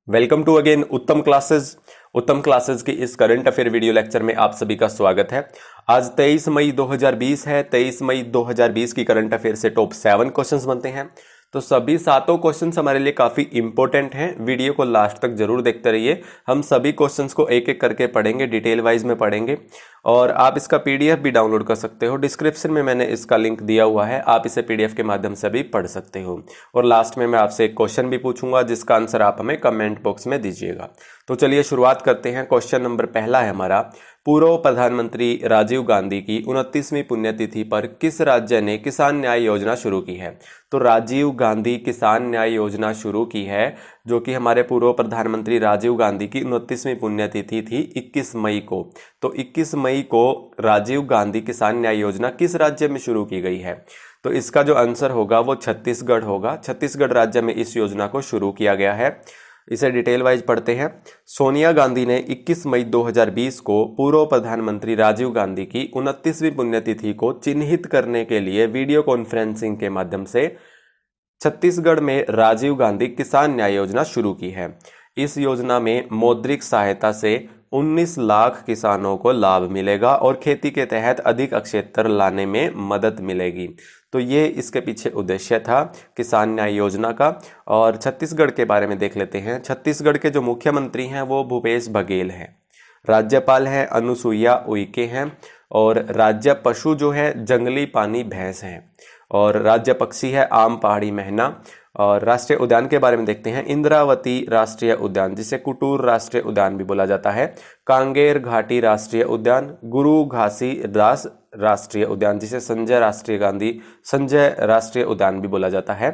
Welcome to again उत्तम classes की इस करंट अफेयर वीडियो लेक्चर में आप सभी का स्वागत है। आज 23 मई 2020 है। 23 मई 2020 की करंट अफेयर से टॉप 7 क्वेश्चंस बनते हैं। तो सभी सातों क्वेश्चंस हमारे लिए काफी इंपॉर्टेंट हैं। वीडियो को लास्ट तक जरूर देखते रहिए। हम सभी क्वेश्चंस को एक एक करके पढ़ेंगे, डिटेल वाइज में पढ़ेंगे और आप इसका पीडीएफ भी डाउनलोड कर सकते हो। डिस्क्रिप्शन में मैंने इसका लिंक दिया हुआ है, आप इसे पीडीएफ के माध्यम से भी पढ़ सकते हो। और लास्ट में मैं आपसे एक क्वेश्चन भी पूछूंगा जिसका आंसर आप हमें कमेंट बॉक्स में दीजिएगा। तो चलिए शुरुआत करते हैं। क्वेश्चन नंबर पहला है हमारा, पूर्व प्रधानमंत्री राजीव गांधी की 29वीं पुण्यतिथि पर किस राज्य ने किसान न्याय योजना शुरू की है? तो राजीव गांधी किसान न्याय योजना शुरू की है, जो कि हमारे पूर्व प्रधानमंत्री राजीव गांधी की 29वीं पुण्यतिथि थी 21 मई को। तो 21 मई को राजीव गांधी किसान न्याय योजना किस राज्य में शुरू की गई है? तो इसका जो आंसर होगा वो छत्तीसगढ़ होगा। छत्तीसगढ़ राज्य में इस योजना को शुरू किया गया है। इसे डिटेल वाइज पढ़ते हैं। सोनिया गांधी ने 21 मई 2020 को पूर्व प्रधानमंत्री राजीव गांधी की 29वीं पुण्यतिथि को चिन्हित करने के लिए वीडियो कॉन्फ्रेंसिंग के माध्यम से छत्तीसगढ़ में राजीव गांधी किसान न्याय योजना शुरू की है। इस योजना में मौद्रिक सहायता से 19 लाख किसानों को लाभ मिलेगा और खेती के तहत अधिक क्षेत्र लाने में मदद मिलेगी। तो ये इसके पीछे उद्देश्य था किसान न्याय योजना का। और छत्तीसगढ़ के बारे में देख लेते हैं। छत्तीसगढ़ के जो मुख्यमंत्री हैं वो भूपेश बघेल हैं, राज्यपाल है अनुसुईया उइके हैं और राज्य पशु जो है जंगली पानी भैंस हैं और राज्य पक्षी है आम पहाड़ी मैना। और राष्ट्रीय उद्यान के बारे में देखते हैं। इंद्रावती राष्ट्रीय उद्यान, जिसे कुटूर राष्ट्रीय उद्यान भी बोला जाता है, कांगेर घाटी राष्ट्रीय उद्यान, गुरु घासीदास राष्ट्रीय उद्यान, जिसे संजय राष्ट्रीय उद्यान भी बोला जाता है।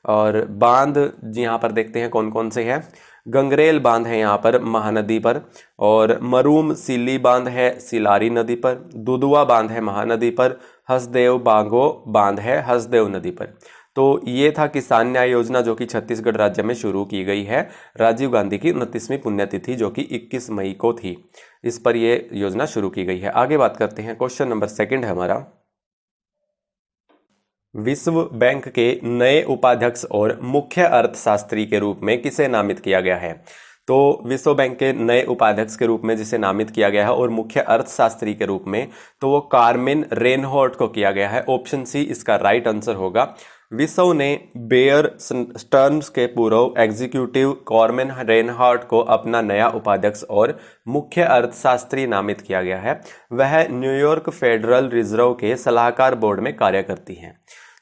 और बांध यहाँ पर देखते हैं कौन कौन से हैं। गंगरेल बांध है यहाँ पर महानदी पर, और मरूम सीली बांध है सिलारी नदी पर, दुदुआ बांध है महानदी पर, हसदेव बांगो बांध है हसदेव नदी पर। तो ये था किसान न्याय योजना जो कि छत्तीसगढ़ राज्य में शुरू की गई है राजीव गांधी की 29वीं पुण्यतिथि जो कि 21 मई को थी। इस पर यह योजना शुरू की गई है। आगे बात करते हैं। क्वेश्चन नंबर 2 है हमारा, विश्व बैंक के नए उपाध्यक्ष और मुख्य अर्थशास्त्री के रूप में किसे नामित किया गया है? तो विश्व बैंक के नए उपाध्यक्ष के रूप में जिसे नामित किया गया है और मुख्य अर्थशास्त्री के रूप में, तो वो कार्मेन रेनहोल्ट को किया गया है। ऑप्शन सी इसका राइट आंसर होगा। विश्व ने बेयर स्टर्न्स के पूर्व एग्जीक्यूटिव कार्मेन रेनहार्ट को अपना नया उपाध्यक्ष और मुख्य अर्थशास्त्री नामित किया गया है। वह न्यूयॉर्क फेडरल रिजर्व के सलाहकार बोर्ड में कार्य करती हैं।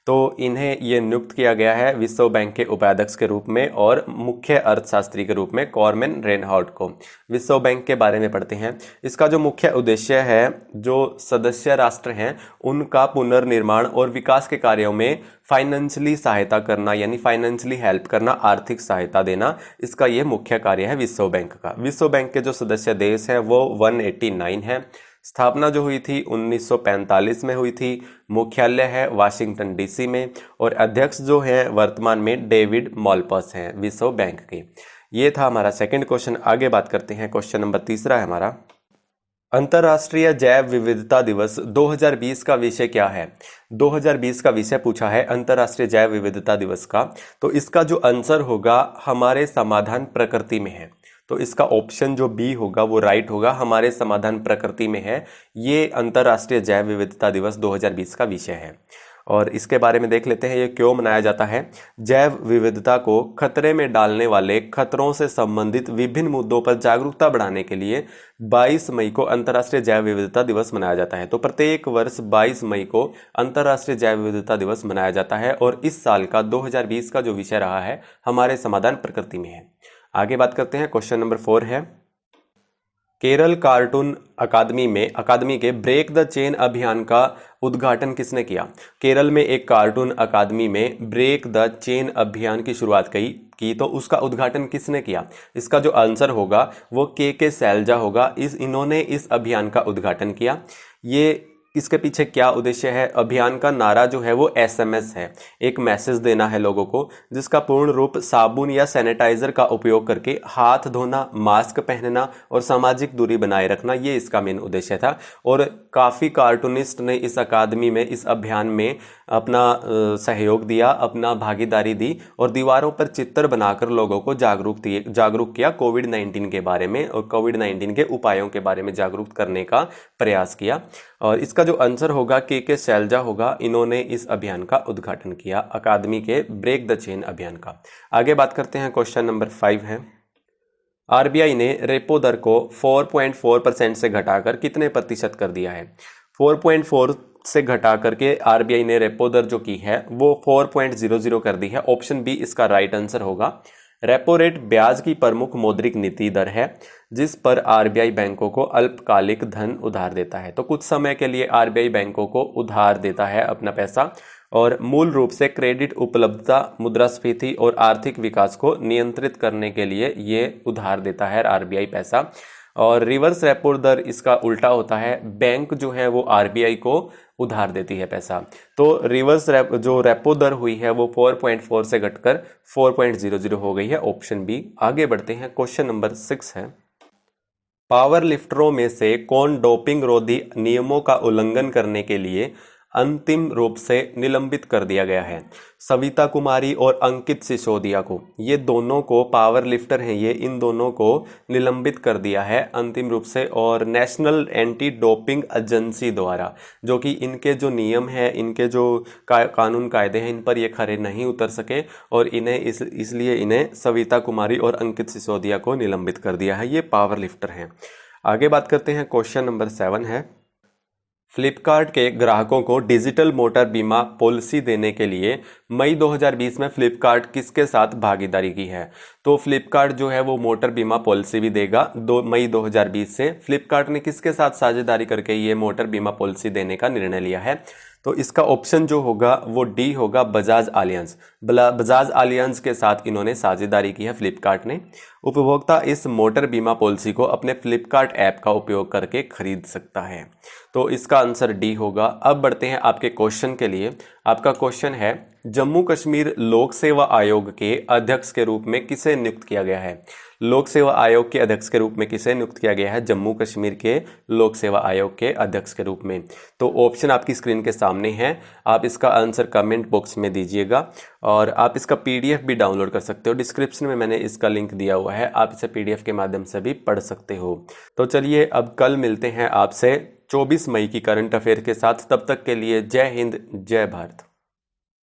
तो इन्हें ये नियुक्त किया गया है विश्व बैंक के उपाध्यक्ष के रूप में और मुख्य अर्थशास्त्री के रूप में कार्मेन रेनहार्ट को। विश्व बैंक के बारे में पढ़ते हैं। इसका जो मुख्य उद्देश्य है, जो सदस्य राष्ट्र हैं उनका पुनर्निर्माण और विकास के कार्यों में फाइनेंशियली सहायता करना, यानी फाइनेंशियली हेल्प करना, आर्थिक सहायता देना, इसका ये मुख्य कार्य है विश्व बैंक का। विश्व बैंक के जो सदस्य देश हैं वो 189 है। स्थापना जो हुई थी 1945 में हुई थी। मुख्यालय है वाशिंगटन डीसी में और अध्यक्ष जो हैं वर्तमान में डेविड मॉलपस हैं विश्व बैंक के। ये था हमारा सेकंड क्वेश्चन। आगे बात करते हैं। क्वेश्चन नंबर 3 है हमारा, अंतर्राष्ट्रीय जैव विविधता दिवस 2020 का विषय क्या है? 2020 का विषय पूछा है अंतर्राष्ट्रीय जैव विविधता दिवस का। तो इसका जो आंसर होगा हमारे समाधान प्रकृति में है। तो इसका ऑप्शन जो बी होगा वो राइट होगा, हमारे समाधान प्रकृति में है। ये अंतर्राष्ट्रीय जैव विविधता दिवस 2020 का विषय है। और इसके बारे में देख लेते हैं ये क्यों मनाया जाता है। जैव विविधता को खतरे में डालने वाले खतरों से संबंधित विभिन्न मुद्दों पर जागरूकता बढ़ाने के लिए 22 मई को अंतर्राष्ट्रीय जैव विविधता दिवस मनाया जाता है। तो प्रत्येक वर्ष 22 मई को अंतर्राष्ट्रीय जैव विविधता दिवस मनाया जाता है और इस साल का 2020 का जो विषय रहा है हमारे समाधान प्रकृति में है। आगे बात करते हैं। क्वेश्चन नंबर 4 है, केरल कार्टून अकादमी के ब्रेक द चेन अभियान का उद्घाटन किसने किया? केरल में एक कार्टून अकादमी में ब्रेक द चेन अभियान की शुरुआत की तो उसका उद्घाटन किसने किया? इसका जो आंसर होगा वो के सैलजा होगा। इन्होंने इस अभियान का उद्घाटन किया। ये इसके पीछे क्या उद्देश्य है? अभियान का नारा जो है वो SMS है, एक मैसेज देना है लोगों को, जिसका पूर्ण रूप साबुन या सैनिटाइजर का उपयोग करके हाथ धोना, मास्क पहनना और सामाजिक दूरी बनाए रखना, ये इसका मेन उद्देश्य था। और काफ़ी कार्टूनिस्ट ने इस अकादमी में, इस अभियान में अपना सहयोग दिया, अपना भागीदारी दी और दीवारों पर चित्र बनाकर लोगों को जागरूक किया कोविड-19 के बारे में और कोविड-19 के उपायों के बारे में जागरूक करने का प्रयास किया। और इसका जो आंसर होगा के शैलजा होगा, इन्होंने इस अभियान का उद्घाटन किया, अकादमी के ब्रेक द चेन अभियान का। आगे बात करते हैं, क्वेश्चन नंबर 5 है, आरबीआई ने रेपो दर को 4.4% से घटाकर कितने प्रतिशत कर दिया है? 4.4 से घटा करके आरबीआई ने रेपो दर जो की है वो 4.00 कर दी है। ऑप्शन बी इसका राइट आंसर होगा। रेपो रेट ब्याज की प्रमुख मौद्रिक नीति दर है जिस पर आरबीआई बैंकों को अल्पकालिक धन उधार देता है। तो कुछ समय के लिए आरबीआई बैंकों को उधार देता है अपना पैसा और मूल रूप से क्रेडिट उपलब्धता, मुद्रास्फीति और आर्थिक विकास को नियंत्रित करने के लिए ये उधार देता है आरबीआई पैसा। और रिवर्स रेपो दर इसका उल्टा होता है, बैंक जो है वो आरबीआई को उधार देती है पैसा। तो रिवर्स जो रेपो दर हुई है वो 4.4 से घटकर 4.00 हो गई है, ऑप्शन बी। आगे बढ़ते हैं, क्वेश्चन नंबर 6 है, पावर लिफ्टरों में से कौन डोपिंग रोधी नियमों का उल्लंघन करने के लिए अंतिम रूप से निलंबित कर दिया गया है? सविता कुमारी और अंकित सिसोदिया को, ये दोनों को, पावर लिफ्टर हैं ये, इन दोनों को निलंबित कर दिया है अंतिम रूप से और नेशनल एंटी डोपिंग एजेंसी द्वारा, जो कि इनके जो नियम है, इनके जो कानून कायदे हैं, इन पर ये खरे नहीं उतर सके और इन्हें इसलिए इन्हें सविता कुमारी और अंकित सिसोदिया को निलंबित कर दिया है। ये पावर लिफ्टर हैं। आगे बात करते हैं, क्वेश्चन नंबर 7 है, फ्लिपकार्ट के ग्राहकों को डिजिटल मोटर बीमा पॉलिसी देने के लिए मई 2020 में फ्लिपकार्ट किसके साथ भागीदारी की है? तो फ्लिपकार्ट जो है वो मोटर बीमा पॉलिसी भी देगा। मई 2020 से फ्लिपकार्ट ने किसके साथ साझेदारी करके ये मोटर बीमा पॉलिसी देने का निर्णय लिया है? तो इसका ऑप्शन जो होगा वो डी होगा, बजाज आलियांज। बजाज आलियांज के साथ इन्होंने साझेदारी की है फ्लिपकार्ट ने। उपभोक्ता इस मोटर बीमा पॉलिसी को अपने फ्लिपकार्ट ऐप का उपयोग करके खरीद सकता है। तो इसका आंसर डी होगा। अब बढ़ते हैं आपके क्वेश्चन के लिए। आपका क्वेश्चन है, जम्मू कश्मीर लोक सेवा आयोग के अध्यक्ष के रूप में किसे नियुक्त किया गया है? लोक सेवा आयोग के अध्यक्ष के रूप में किसे नियुक्त किया गया है? जम्मू कश्मीर के लोक सेवा आयोग के अध्यक्ष के रूप में। तो ऑप्शन आपकी स्क्रीन के सामने है, आप इसका आंसर कमेंट बॉक्स में दीजिएगा और आप इसका पीडीएफ भी डाउनलोड कर सकते हो। डिस्क्रिप्शन में मैंने इसका लिंक दिया हुआ है, आप इसे पीडीएफ के माध्यम से भी पढ़ सकते हो। तो चलिए अब कल मिलते हैं आपसे 24 मई की करंट अफेयर के साथ। तब तक के लिए जय हिंद, जय भारत।